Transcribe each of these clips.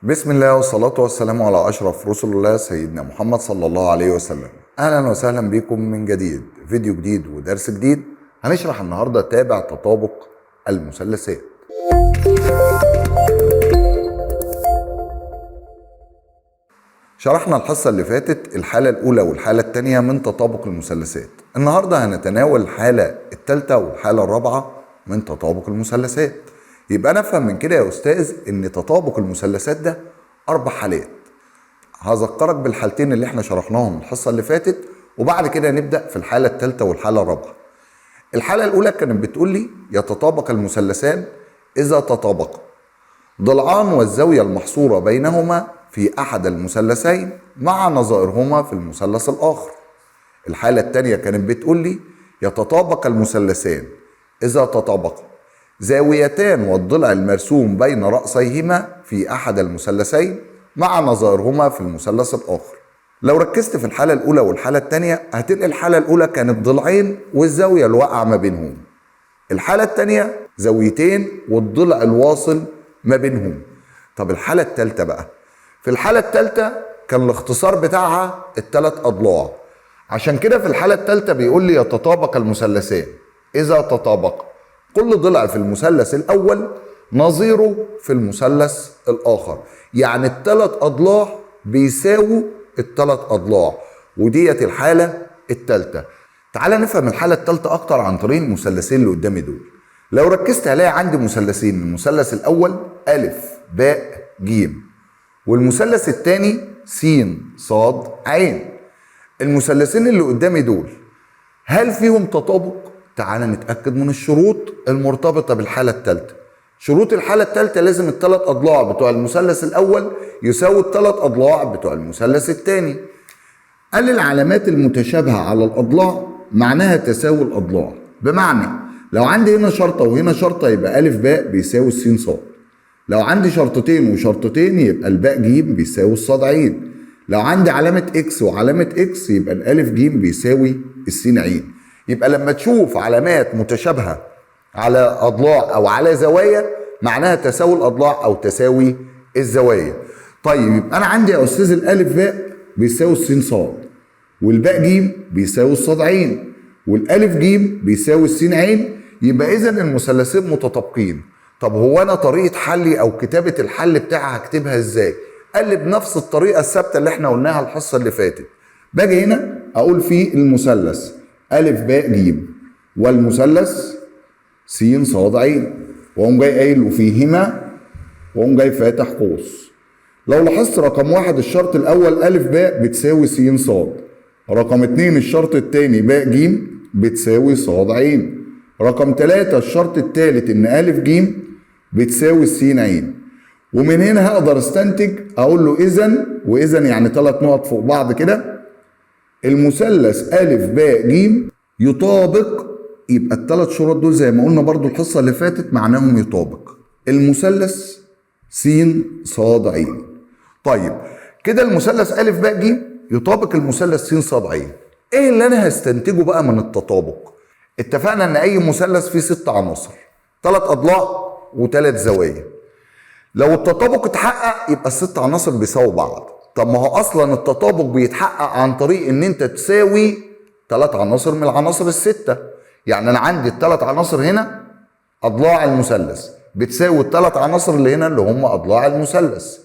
بسم الله والصلاة والسلام على أشرف رسل الله سيدنا محمد صلى الله عليه وسلم. أهلا وسهلا بكم من جديد، فيديو جديد ودرس جديد. هنشرح النهاردة تابع تطابق المثلثات. شرحنا الحصة اللي فاتت الحالة الأولى والحالة الثانية من تطابق المثلثات. النهاردة هنتناول الحالة الثالثة والحالة الرابعة من تطابق المثلثات. يبقى نفهم من كده يا أستاذ إن تطابق المثلثات ده 4 حالات. هذكرك بالحالتين اللي احنا شرحناهم الحصة اللي فاتت، وبعد كده نبدأ في الحالة الثالثة والحالة الرابعة. الحالة الأولى كانت بتقول لي يتطابق المثلثان إذا تطابق ضلعان والزاوية المحصورة بينهما في أحد المثلثين مع نظائرهما في المثلث الآخر. الحالة الثانية كانت بتقول لي يتطابق المثلثان إذا تطابق زاويتان والضلع المرسوم بين رأسيهما في أحد المثلثين مع نظائرهما في المثلث الآخر. لو ركزت في الحالة الأولى والحالة الثانية هتلاقي الحالة الأولى كانت ضلعين والزاوية الواقعة ما بينهم. الحالة الثانية زاويتين والضلع الواصل ما بينهم. طب الحالة الثالثة بقى، في الحالة الثالثة كان الاختصار بتاعها الثلاث أضلاع. عشان كده في الحالة الثالثة بيقول لي يتطابق المثلثان إذا تطابق كل ضلع في المثلث الأول نظيره في المثلث الآخر. يعني الثلاث أضلاع بيساووا الثلاث أضلاع، وديت الحالة الثالثة. تعال نفهم الحالة الثالثة أكتر عن طريق المثلثين اللي قدامي دول. لو ركزت هلاقي عندي مثلثين، المثلث الأول أ ب ج، والمثلث الثاني س ص ع. المثلثين اللي قدامي دول هل فيهم تطابق؟ تعال نتأكد من الشروط المرتبطة بالحالة الثالثة. شروط الحالة الثالثة لازم الثلاث أضلاع بتوع المثلث الأول يساووا الثلاث أضلاع بتوع المثلث الثاني. قال العلامات المتشابهة على الأضلاع معناها تساوي الأضلاع، بمعنى لو عندي هنا شرطة وهنا شرطة يبقى أ ب بيساوي الس ص. لو عندي شرطتين وشرطتين يبقى الباء ج بيساوي الصاد ع. لو عندي علامة اكس وعلامة اكس يبقى الألف ج بيساوي السين ع. يبقى لما تشوف علامات متشابهة على أضلاع أو على زوايا معناها تساوي الأضلاع أو تساوي الزوايا. طيب يبقى أنا عندي يا أستاذ الألف باء بيساوي السين صاد، والباء ج بيساوي الصاد عين، والألف ج بيساوي السين عين. يبقى إذا المثلثين متطابقين. طب هو أنا طريقة حلي أو كتابة الحل بتاعها هكتبها إزاي؟ قال لي بنفس الطريقة الثابتة اللي إحنا قلناها الحصة اللي فاتت. باجي هنا أقول في المثلث أ ب ج والمثلث س ص ع، واقوم جاي قايل وفيهما، واقوم جاي فاتح قوس. لو لاحظت رقم 1 الشرط الاول أ ب بتساوي س ص، رقم 2 الشرط الثاني ب ج بتساوي ص ع، رقم 3 الشرط الثالث ان أ ج بتساوي الس ع. ومن هنا هقدر استنتج اقول له اذا، واذا يعني 3 نقط فوق بعض كده، المثلث أ ب ج يطابق. يبقى الثلاث شروط دول زي ما قلنا برضو الحصة اللي فاتت معناهم يطابق المثلث س ص ع. طيب كده المثلث أ ب ج يطابق المثلث س ص ع. ايه اللي انا هستنتجه بقى من التطابق؟ اتفقنا ان اي مثلث فيه 6 عناصر، 3 اضلاع و3 زوايا. لو التطابق اتحقق يبقى ال6 عناصر بيساووا بعض. طب ما هو اصلا التطابق بيتحقق عن طريق ان انت تساوي 3 عناصر من العناصر ال6. يعني انا عندي ال3 عناصر هنا اضلاع المثلث بتساوي ال3 عناصر اللي هنا اللي هم اضلاع المثلث.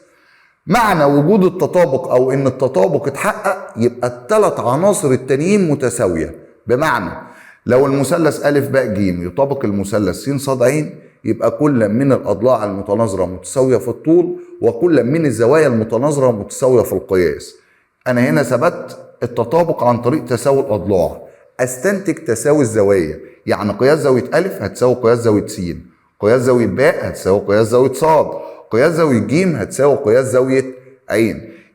معنى وجود التطابق او ان التطابق اتحقق يبقى ال3 عناصر التانيين متساويه. بمعنى لو المثلث أ ب ج يطابق المثلث س ص ع يبقى كل من الاضلاع المتناظره متساويه في الطول، وكل من الزوايا المتناظره متساويه في القياس. انا هنا ثبت التطابق عن طريق تساوي الاضلاع. استنتج تساوي الزوايا، يعني قياس زاويه أ هتساوي قياس زاويه س، قياس زاويه ب هتساوي قياس زاويه ص، قياس زاويه ج هتساوي قياس زاويه ع.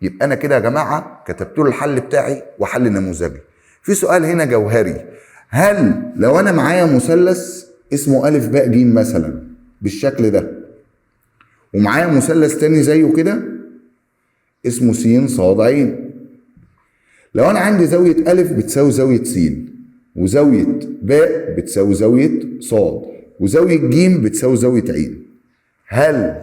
يبقى انا كده يا جماعه كتبت له الحل بتاعي وحل نموذجي. في سؤال هنا جوهري، هل لو انا معايا مثلث اسمه أ ب ج مثلا بالشكل ده، ومعايا مثلث تاني زيه كده اسمه س ص ع، لو انا عندي زاويه أ بتساوي زاويه س، وزاويه ب بتساوي زاويه ص، وزاويه ج بتساوي زاويه ع، هل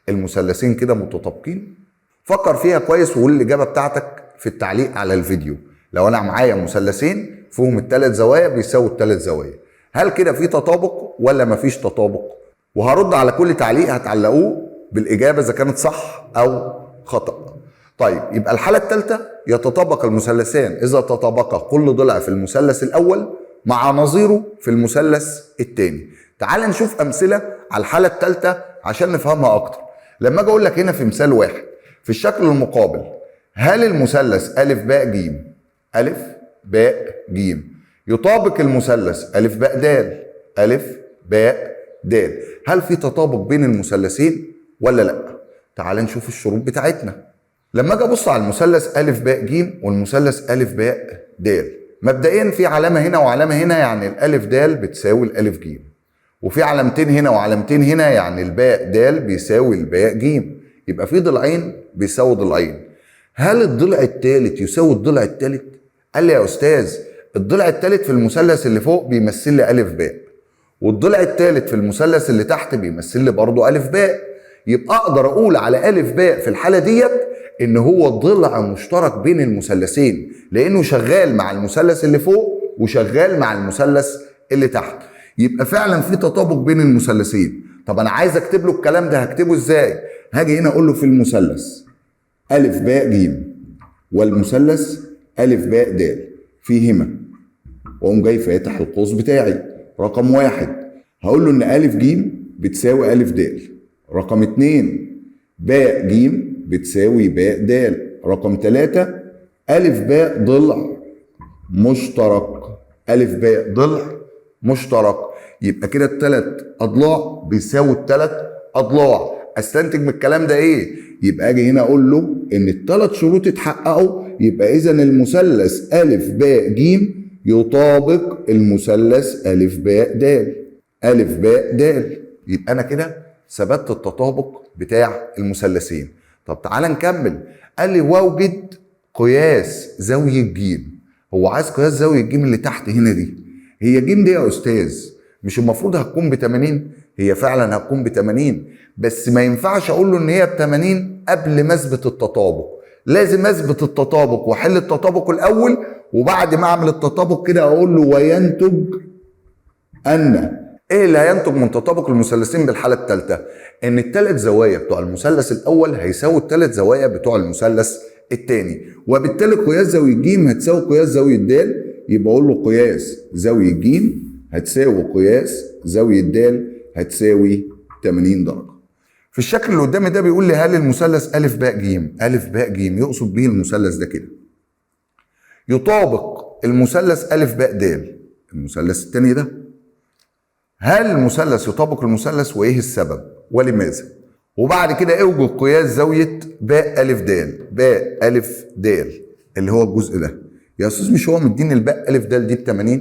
المثلثين كده متطابقين؟ فكر فيها كويس وقول الإجابة بتاعتك في التعليق على الفيديو. لو أنا معايا مثلثين فيهم الثلاث زوايا بيساووا الثلاث زوايا، هل كده في تطابق ولا مفيش تطابق؟ وهرد على كل تعليق هتعلقوه بالإجابة إذا كانت صح أو خطأ. طيب يبقى الحالة الثالثة، يتطابق المثلثان إذا تطابق كل ضلع في المثلث الأول مع نظيره في المثلث الثاني. تعال نشوف أمثلة على الحالة الثالثة عشان نفهمها أكتر. لما أجي أقول لك هنا في مثال واحد في الشكل المقابل، هل المثلث أ ب ج أ ب ج يطابق المثلث أ ب د أ ب د؟ هل في تطابق بين المثلثين ولا لا؟ تعال نشوف الشروط بتاعتنا. لما اجي ابص على المثلث أ ب ج والمثلث أ ب د، مبدئيا في علامه هنا وعلامه هنا، يعني الألف د بتساوي الألف ج، وفي علامتين هنا وعلامتين هنا، يعني الباء د بيساوي الباء ج. يبقى في ضلعين بيساوي ضلعين. هل الضلع الثالث يساوي الضلع الثالث؟ قال لي يا استاذ الضلع الثالث في المثلث اللي فوق بيمثل لي أ ب، والضلع الثالث في المثلث اللي تحت بيمثل لي برضه أ ب. يبقى اقدر اقول على أ ب في الحاله ديت ان هو ضلع مشترك بين المثلثين، لانه شغال مع المثلث اللي فوق وشغال مع المثلث اللي تحت. يبقى فعلا في تطابق بين المثلثين. طب انا عايز اكتب له الكلام ده، هكتبه ازاي؟ هاجي هنا اقول له في المثلث أ ب ج والمثلث أ ب د فيهما، واقوم جاي فاتح القوس بتاعي. رقم واحد هقول له ان أ ج بتساوي أ د. رقم اتنين ب ج بتساوي باء د. رقم 3 أ ب ضلع مشترك. أ ب ضلع مشترك. يبقى كده الثلاث أضلاع بيساووا الثلاث أضلاع. استنتج من الكلام ده ايه؟ يبقى اجي هنا اقول له ان الثلاث شروط اتحققوا، يبقى اذا المثلث أ ب ج يطابق المثلث أ ب د. أ ب د. يبقى انا كده ثبتت التطابق بتاع المثلثين. طب تعالى نكمل. قال لي واوجد قياس زاوية ج. هو عايز قياس زاوية ج اللي تحت هنا دي. هي ج دي يا استاذ مش المفروض هتكون ب 80؟ هي فعلا هتكون ب 80، بس ما ينفعش اقول له ان هي ب 80 قبل ما اثبت التطابق. لازم اثبت التطابق واحل التطابق الاول، وبعد ما اعمل التطابق كده اقول له وينتج ان. ايه اللي هينتج من تطابق المثلثين بالحاله الثالثه؟ ان الثلاث زوايا بتوع المثلث الاول هيساووا الثلاث زوايا بتوع المثلث الثاني، وبالتالي قياس زاويه ج هتساوي قياس زاويه د. يبقى اقول له قياس زاويه ج هتساوي قياس زاويه د هتساوي 80 درجه. في الشكل اللي قدامي ده بيقول لي هل المثلث أ ب ج أ ب ج يقصد به المثلث ده كده يطابق المثلث أ ب د المثلث الثاني ده؟ هل المثلث يطابق المثلث وايه السبب ولماذا؟ وبعد كده اوجد قياس زاويه باء أ د. باء أ د اللي هو الجزء ده. يا استاذ مش هو مديني الباء أ د دي ب 80؟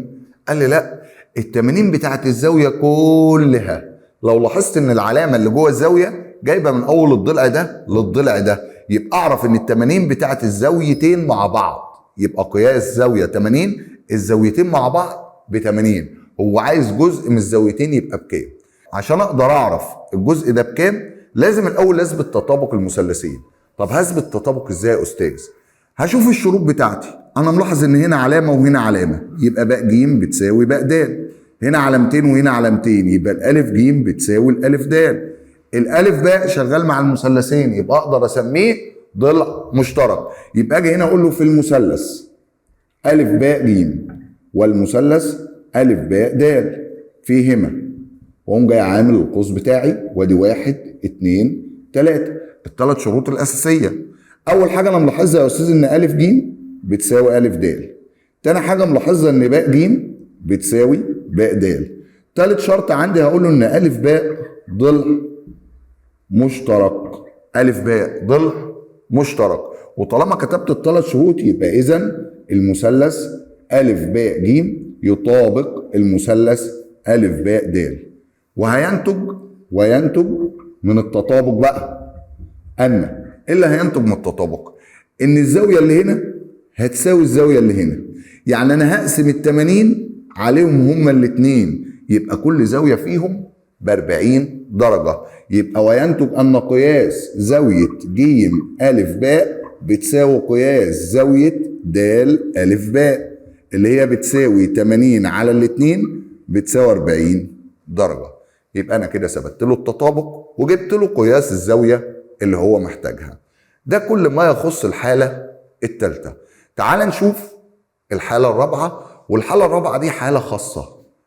قال لي لا، ال 80 بتاعت الزاويه كلها. لو لاحظت ان العلامه اللي جوه الزاويه جايبه من اول الضلع ده للضلع ده، يبقى اعرف ان ال 80 بتاعت الزاويتين مع بعض. يبقى قياس زاويه 80 الزاويتين مع بعض ب 80. هو عايز جزء من الزاويتين يبقى بكام؟ عشان اقدر اعرف الجزء ده بكام لازم الاول اثبت تطابق المثلثين. طب هثبت التطابق ازاي يا استاذ؟ هشوف الشروط بتاعتي. انا ملاحظ ان هنا علامه وهنا علامه، يبقى باء ج بتساوي باء د. هنا علامتين وهنا علامتين، يبقى الالف ج بتساوي الالف د. الالف باء شغال مع المثلثين، يبقى اقدر اسميه ضلع مشترك. يبقى اجي هنا اقول له في المثلث أ باء ج والمثلث أ باء د فيهما، واقوم جاي عامل القوس بتاعي وادي 1 2 3 الثلاث شروط الاساسيه. اول حاجه انا ملاحظها يا استاذ ان أ ج بتساوي أ د. تاني حاجه ملاحظها ان باء ج بتساوي باء د. تالت شرط عندي هقول له ان أ باء ضلع مشترك. أ باء ضلع مشترك. وطالما كتبت الثلاث شروط يبقى اذا المثلث أ باء ج يطابق المثلث أ باء د. وينتج من التطابق بقى ان ايه اللي هينتج من التطابق؟ ان الزاويه اللي هنا هتساوي الزاويه اللي هنا. يعني انا هقسم ال 80 عليهم هما الاثنين، يبقى كل زاويه فيهم ب40 درجة. يبقى وينتج أن قياس زاوية ج أ ب بتساوي قياس زاوية د أ ب اللي هي بتساوي 80 على الاتنين بتساوي 40 درجة. يبقى أنا كده ثبت له التطابق وجبت له قياس الزاوية اللي هو محتاجها. ده كل ما يخص الحالة الثالثة. تعال نشوف الحالة الرابعة، والحالة الرابعة دي حالة خاصة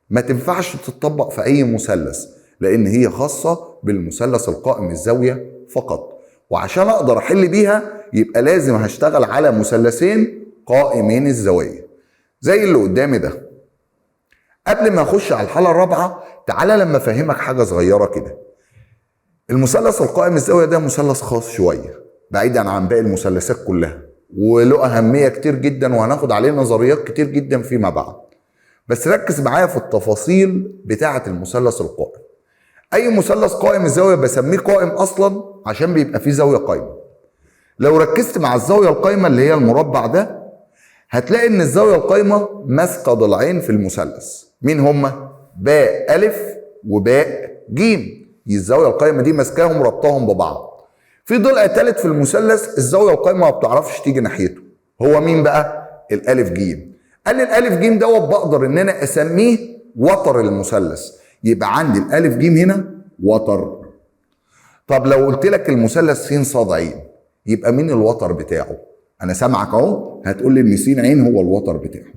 ما تنفعش تطبق في أي مثلث، لأن هي خاصة بالمثلث القائم الزاوية فقط. وعشان أقدر أحل بيها يبقى لازم هشتغل على مثلثين قائمين الزوايا زي اللي قدامي ده. قبل ما أخش على الحالة الرابعة تعالى لما أفهمك حاجة صغيرة كده. المثلث القائم الزاوية ده مثلث خاص شوية بعيدا عن باقي المثلثات كلها، وله أهمية كتير جدا وهناخد عليه نظريات كتير جدا فيما بعد. بس ركز معايا في التفاصيل بتاعة المثلث القائم. أي مثلث قائم الزاوية بسميه قائم أصلا عشان بيبقى فيه زاوية قائمة. لو ركزت مع الزاوية القائمة اللي هي المربع ده هتلاقي إن الزاوية القائمة ماسكة ضلعين في المثلث. مين هما؟ باء أ وباء ج. الزاوية القائمة دي ماسكاهم ربطاهم ببعض. في ضلع ثالث في المثلث الزاوية القائمة ما بتعرفش تيجي ناحيته، هو مين بقى؟ الألف ج. قال لي الألف ج دوت بقدر إن أنا أسميه وتر المثلث. يبقى عندي الألف ج هنا وتر. طب لو قلت لك المثلث س ص ع يبقى مين الوتر بتاعه؟ أنا سامعك أهو هتقول لي إن س ع هو الوتر بتاعه.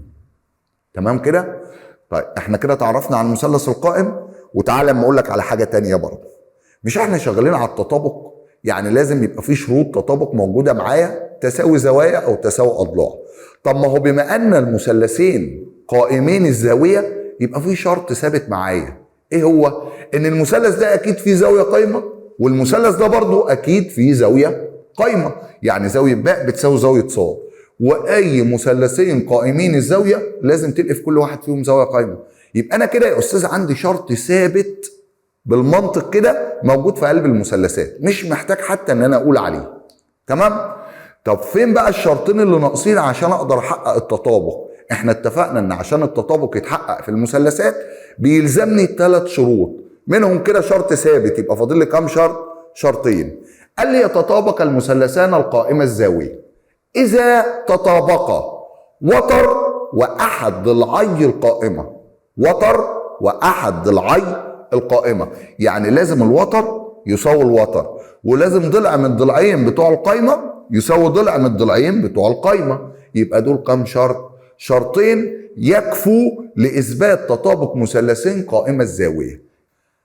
تمام كده؟ طيب احنا كده تعرفنا عن المثلث القائم. وتعالى اما اقول لك على حاجه تانية برضه. مش احنا شغالين على التطابق؟ يعني لازم يبقى في شروط تطابق موجوده معايا تساوي زوايا او تساوي اضلاع. طب ما هو بما ان المثلثين قائمين الزاويه يبقى في شرط ثابت معايا. ايه هو؟ ان المثلث ده اكيد فيه زاويه قايمه والمثلث ده برضه اكيد فيه زاويه قايمه، يعني زاويه باء بتساوي زاويه ص. واي مثلثين قائمين الزاويه لازم تلقي في كل واحد فيهم زاويه قايمه. يبقى انا كده يا استاذ عندي شرط ثابت بالمنطق كده موجود في قلب المثلثات، مش محتاج حتى ان انا اقول عليه. تمام؟ طب فين بقى الشرطين اللي ناقصين عشان اقدر احقق التطابق؟ احنا اتفقنا ان عشان التطابق يتحقق في المثلثات بيلزمني 3 شروط، منهم كده شرط ثابت. يبقى فاضل لي كام شرط؟ شرطين. قال لي يتطابق المثلثان القائمة الزاوية إذا تطابقا وتر وأحد ضلعي القائمة. وتر وأحد ضلعي القائمة، يعني لازم الوتر يساوي الوتر، ولازم ضلع من الضلعين بتوع القائمة يساوي ضلع من الضلعين بتوع القائمة. يبقى دول كام شرط؟ شرطين يكفوا لإثبات تطابق مثلثين قائمة الزاوية.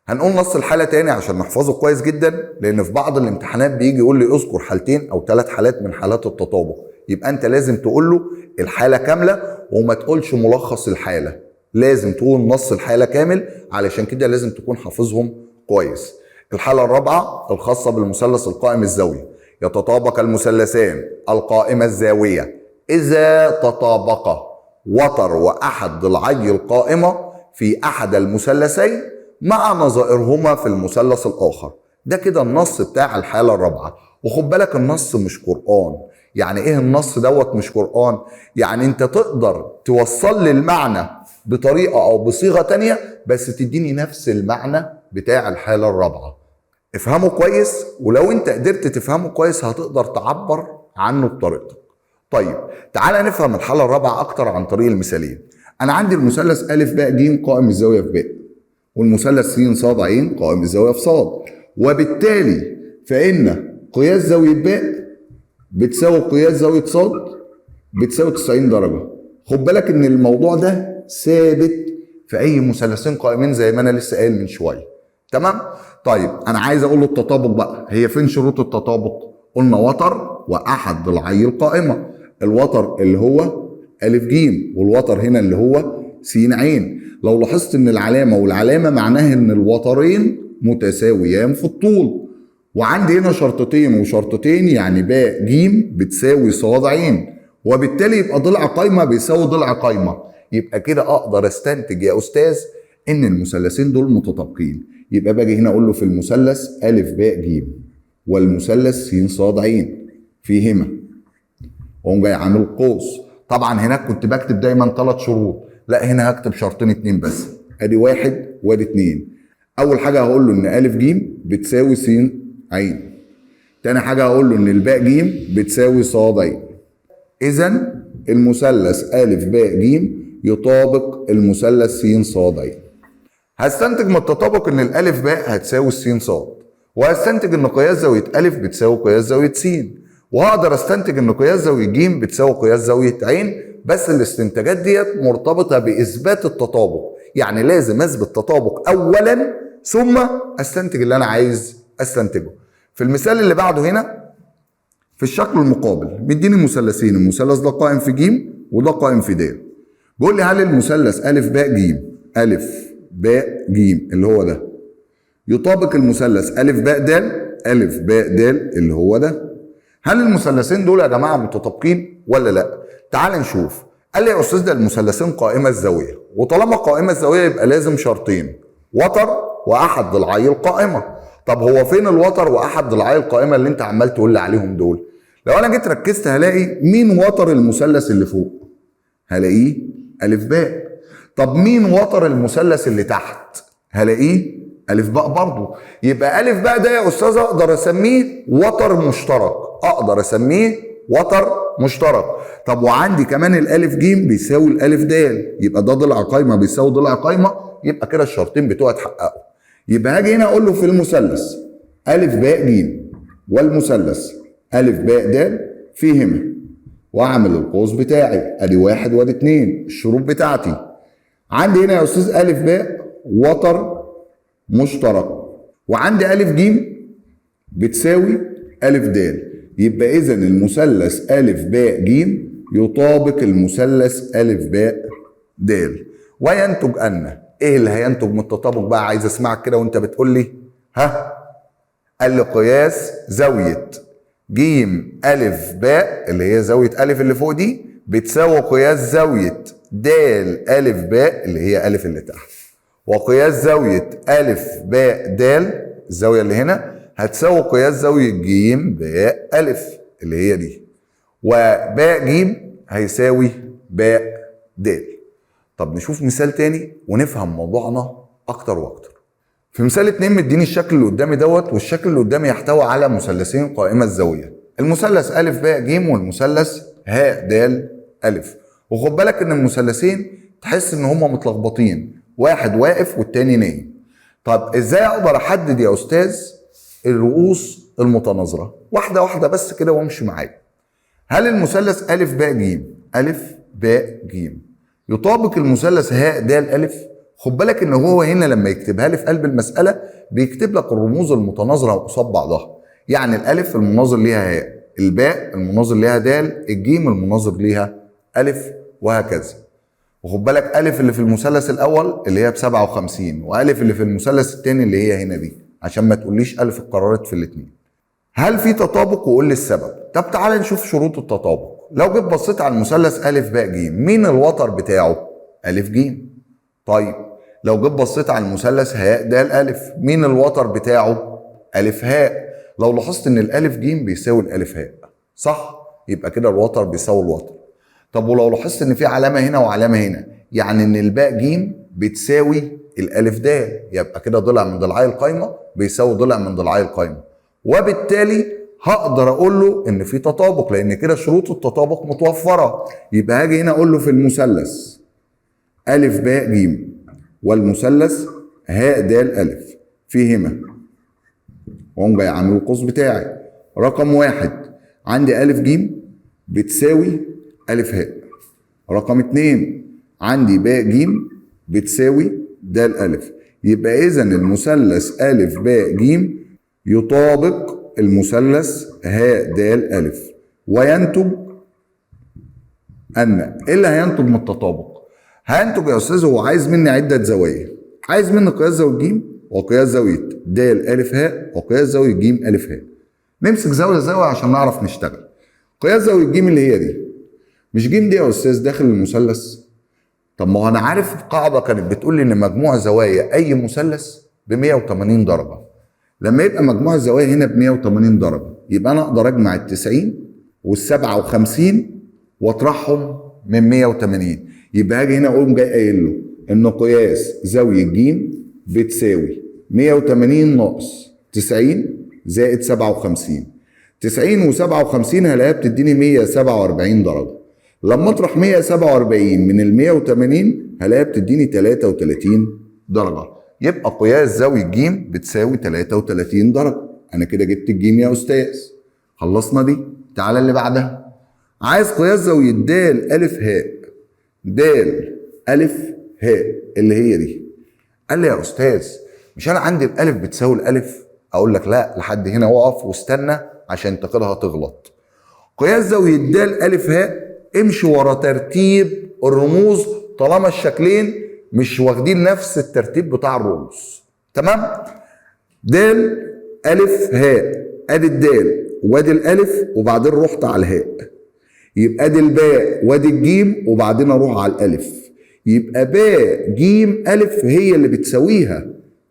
هنقول نص الحالة تاني عشان نحفظه كويس جدا، لأن في بعض الامتحانات بيجي يقول لي اذكر حالتين أو 3 حالات من حالات التطابق. يبقى أنت لازم تقول له الحالة كاملة وما تقولش ملخص الحالة، لازم تقول نص الحالة كامل، علشان كده لازم تكون حافظهم كويس. الحالة الرابعة الخاصة بالمثلث القائم الزاوية. يتطابق المثلثان القائمة الزاوية إذا تطابقا وتر وأحد ضلعي القائمة في أحد المثلثين مع نظائرهما في المثلث الآخر. ده كده النص بتاع الحالة الرابعة. وخد بالك النص مش قرآن. يعني ايه النص دوت مش قرآن؟ يعني انت تقدر توصل لي المعنى بطريقة او بصيغة تانية بس تديني نفس المعنى بتاع الحالة الرابعة. افهمه كويس، ولو انت قدرت تفهمه كويس هتقدر تعبر عنه بطريقتك. طيب تعالى نفهم الحالة الرابعة اكتر عن طريق المثالين. انا عندي المثلث أ ب ج قائم الزاوية في ب، والمثلث س ص ع قائم الزاوية في ص، وبالتالي فإن قياس زاوية ب بتساوي قياس زاوية ص بتساوي 90 درجة. خد بالك ان الموضوع ده ثابت في اي مثلثين قائمين زي ما انا لسه قايل من شوية. تمام؟ طيب انا عايز اقول له التطابق بقى. هي فين شروط التطابق؟ قلنا وتر واحد ضلعي القائمة. الوتر اللي هو أ ج، والوتر هنا اللي هو س ع. لو لاحظت ان العلامة والعلامة معناها ان الوترين متساويان في الطول. وعندي هنا شرطتين وشرطتين، يعني باء ج بتساوي ص ع، وبالتالي يبقى ضلع قايمة بيساوي ضلع قايمة. يبقى كده اقدر استنتج يا استاذ ان المثلثين دول متطابقين. يبقى باجي هنا اقول له في المثلث أ ب ج والمثلث س ص ع فيهما، واقوم جاي عامل قوس. طبعا هناك كنت بكتب دايما 3 شروط، لا هنا هكتب شرطين 2 بس. ادي 1 وادي 2. اول حاجه هقول له ان ا ج بتساوي س ع. تاني حاجه هقول له ان الباء ج بتساوي ص ع. اذا المثلث ا ب ج يطابق المثلث س ص ع. هستنتج من التطابق ان الالف باء هتساوي السين ص، وهستنتج ان قياس زاويه ا بتساوي قياس زاويه س، وهقدر استنتج ان قياس زاويه ج بتساوي قياس زاويه ع. بس الاستنتاجات ديت مرتبطه باثبات التطابق، يعني لازم اثبت تطابق اولا ثم استنتج اللي انا عايز استنتجه. في المثال اللي بعده هنا في الشكل المقابل مديني مثلثين، المثلث ده قائم في ج وده قائم في د. بيقول لي هل المثلث ا ب ج ب ج اللي هو ده يطابق المثلث ا ب د اللي هو ده؟ هل المثلثين دول يا جماعه متطابقين ولا لا؟ تعال نشوف. قال لي يا استاذ ده المثلثين قائمه الزاويه، وطالما قائمه الزاويه يبقى لازم شرطين، وتر واحد ضلعي القائمه. طب هو فين الوتر واحد ضلعي القائمه اللي انت عمال تقول لي عليهم دول؟ لو انا جيت ركزت هلاقي مين وتر المثلث اللي فوق؟ هلاقيه ا ب. طب مين وتر المثلث اللي تحت؟ هلاقيه ا ب برضه. يبقى ا ب ده يا استاذ اقدر اسميه وتر مشترك، اقدر اسميه وتر مشترك. طب وعندي كمان الالف ج بيساوي الالف د، يبقى ده ضلع قايمه بيساوي ضلع قايمه، يبقى كده الشرطين بتوعي اتحققوا. يبقى هاجي هنا اقول له في المثلث ا ب ج والمثلث ا ب د فيهما، واعمل القوس بتاعي ادي واحد وادي اتنين الشروط بتاعتي. عندي هنا يا استاذ ا ب وتر مشترك، وعندي ا ج بتساوي ا د، يبقى اذا المثلث ا ب ج يطابق المثلث ا ب د. وينتج ان ايه اللي هينتج من التطابق بقى؟ عايز اسمعك كده وانت بتقول لي ها. قال لي قياس زاويه ج ا ب اللي هي زاويه ا اللي فوق دي بتساوي قياس زاويه د ا ب اللي هي ا اللي تحت، وقياس زاويه ا ب د الزاويه اللي هنا هتساوي قياس زاويه ج ب ا اللي هي دي، وباء ج هيساوي باء د. طب نشوف مثال تاني ونفهم موضوعنا اكتر واكتر. في مثال 2 مديني الشكل اللي قدامي دوت، والشكل اللي قدامي يحتوي على مثلثين قائمه الزاويه، المثلث ا ب ج والمثلث ه د ا. وخد بالك ان المثلثين تحس ان هما متلخبطين، واحد واقف والتاني نايم. طب ازاي اقدر احدد يا استاذ الرؤوس المتناظره؟ واحده واحده بس كده وامشي معايا. هل المثلث ا ب ج ب ج يطابق المثلث ه د ا؟ خد بالك ان هو هنا لما يكتبها لي في قلب المساله بيكتب لك الرموز المتناظره قصاد بعضها، يعني الالف المناظر ليها ه، الباء المناظر ليها د، الجيم المناظر ليها ا، وهكذا. وخد بالك الف اللي في المثلث الاول اللي هي ب 57، والف اللي في المثلث الثاني اللي هي هنا دي، عشان ما تقوليش الف اتكررت في الاثنين. هل في تطابق؟ وقول لي السبب. طب تعالى نشوف شروط التطابق. لو جيت بصيت على المثلث ا ب ج مين الوتر بتاعه؟ ا ج. طيب لو جيت بصيت على المثلث ه د ا مين الوتر بتاعه؟ ا ه. لو لاحظت ان الالف ج بيساوي الالف ه، صح؟ يبقى كده الوتر بيساوي الوتر. طب ولو لاحظت ان في علامه هنا وعلامه هنا، يعني ان الباء ج بتساوي الالف د، يبقى كده ضلع من ضلعي القايمه بيساوي ضلع من ضلعي القايمه، وبالتالي هقدر اقول له ان في تطابق، لان كده شروط التطابق متوفره. يبقى هاجي هنا اقول له في المثلث ا ب ج والمثلث ه د ا فيهما، واقوم جاي عامل القوس بتاعي. رقم واحد عندي ا ج بتساوي ا ه. رقم اتنين عندي باء ج بتساوي د ا. يبقى اذا المثلث ا ب ج يطابق المثلث ه د ا، وينتج ان ايه اللي هينتج من التطابق؟ هينتج يا استاذ هو عايز مني عده زوايا، عايز مني قياس زاويه ج وقياس زاويه د ا ه وقياس زاويه ج ا ه. نمسك زاويه زاويه عشان نعرف نشتغل. قياس زاويه ج اللي هي دي، مش ج دي يا استاذ داخل المثلث؟ طب ما هو انا عارف قاعده كانت بتقول لي ان مجموع زوايا اي مثلث ب 180 درجه. لما يبقى مجموع الزوايا هنا ب 180 درجه يبقى انا اقدر اجمع ال 90 وال 57 واطرحهم من 180، يبقى هاجي هنا اقوم جاي قايل له ان قياس زاويه ج بتساوي 180 ناقص 90 زائد 57. 90 و57 هلاقيها بتديني 147 درجة. لما اطرح 147 من ال 180 هلاقيها بتديني 33 درجة. يبقى قياس زاوية ج بتساوي 33 درجة. أنا كده جبت الجيم يا أستاذ. خلصنا دي. تعالى اللي بعدها. عايز قياس زاوية د أ ه. د أ ه اللي هي دي. قال لي يا أستاذ مش أنا عندي الألف بتساوي الألف؟ أقول لك لا، لحد هنا وقف واستنى عشان أنت كده هتغلط. قياس زاوية د أ ه امشي ورا ترتيب الرموز طالما الشكلين مش واخدين نفس الترتيب بتاع الرموز. تمام؟ د أ ه ادي الدال وادي الالف وبعدين رحت على الهاء. يبقى ادي الباء وادي الجيم وبعدين اروح على الالف. يبقى باء جيم الف هي اللي بتساويها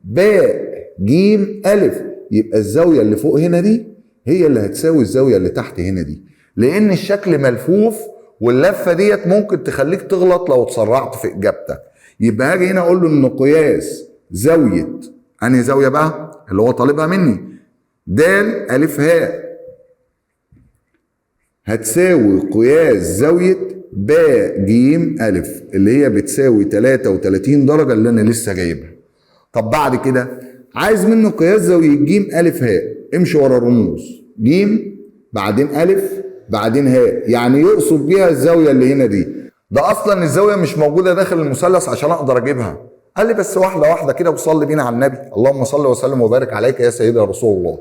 باء جيم الف. يبقى الزاويه اللي فوق هنا دي هي اللي هتساوي الزاويه اللي تحت هنا دي، لان الشكل ملفوف واللفه ديت ممكن تخليك تغلط لو اتسرعت في اجابتك. يبقى هاجي هنا اقول له ان قياس زاويه انهي زاويه بقى اللي هو طالبها مني د أ ه هتساوي قياس زاويه ب ج أ اللي هي بتساوي 33 درجه اللي انا لسه جايبها. طب بعد كده عايز منه قياس زاويه ج أ ه. امشي ورا الرموز ج بعدين أ بعدين ه، يعني يقصد بيها الزاويه اللي هنا دي. ده اصلا الزاويه مش موجوده داخل المثلث عشان اقدر اجيبها. قال لي بس واحده واحده كده وصلي بينا على النبي. اللهم صل وسلم وبارك عليك يا سيدي يا رسول الله.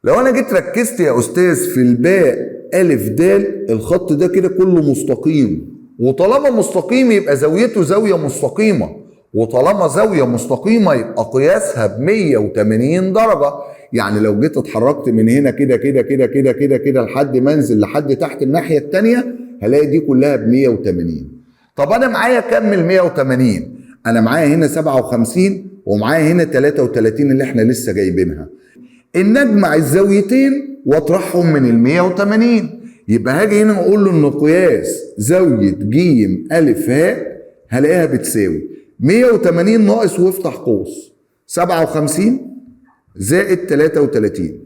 لو انا جيت ركزت يا استاذ في الباء الف د، الخط ده كده كله مستقيم، وطالما مستقيم يبقى زاويته زاويه مستقيمه، وطالما زاويه مستقيمه يبقى قياسها ب 180 درجه. يعني لو جيت اتحركت من هنا كده كده كده كده كده كده لحد ما انزل لحد تحت الناحيه الثانيه هلاقي دي كلها ب 180. طب انا معايا كام من 180؟ انا معايا هنا 57 ومعايا هنا 33 اللي احنا لسه جايبينها. ان اجمع الزاويتين واطرحهم من ال 180 يبقى هاجي هنا اقول له ان قياس زاويه ج أ ه هلاقيها بتساوي 180 ناقص وافتح قوس 57 زائد 33.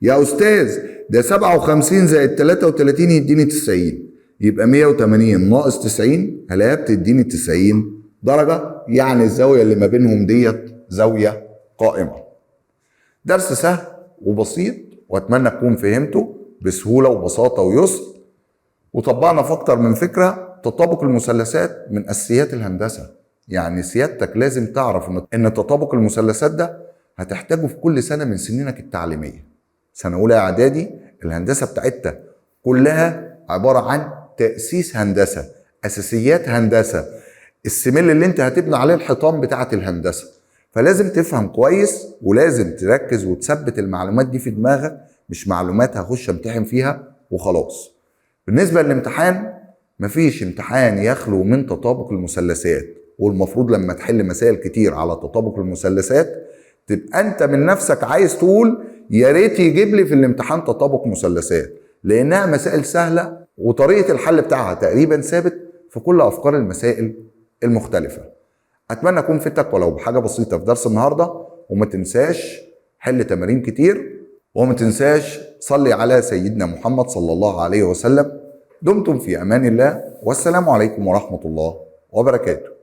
يا استاذ ده 57 زائد 33 يديني 90. يبقى 180 ناقص 90 هلاقيها بتديني 90 درجه، يعني الزاويه اللي ما بينهم ديت زاويه قائمه. درس سهل وبسيط واتمنى تكون فهمته بسهوله وبساطه ويسر، وطبقنا في اكتر من فكره. تطابق المثلثات من اساسيات الهندسه، يعني سيادتك لازم تعرف ان تطابق المثلثات ده هتحتاجه في كل سنه من سنينك التعليميه. سنه اولى اعدادي الهندسه بتاعتها كلها عباره عن تاسيس هندسه، اساسيات هندسه، السميل اللي انت هتبني عليه الحيطان بتاعه الهندسه. فلازم تفهم كويس ولازم تركز وتثبت المعلومات دي في دماغك، مش معلومات هخش امتحن فيها وخلاص. بالنسبه للامتحان مفيش امتحان يخلو من تطابق المثلثات، والمفروض لما تحل مسائل كتير على تطابق المثلثات تبقى انت من نفسك عايز تقول يا ريت يجيب لي في الامتحان تطابق مثلثات، لانها مسائل سهله وطريقه الحل بتاعها تقريبا ثابت في كل افكار المسائل المختلفه. اتمنى اكون فدتك ولو بحاجه بسيطه في درس النهارده، وما تنساش حل تمارين كتير، وما تنساش صلي على سيدنا محمد صلى الله عليه وسلم. دمتم في امان الله، والسلام عليكم ورحمه الله وبركاته.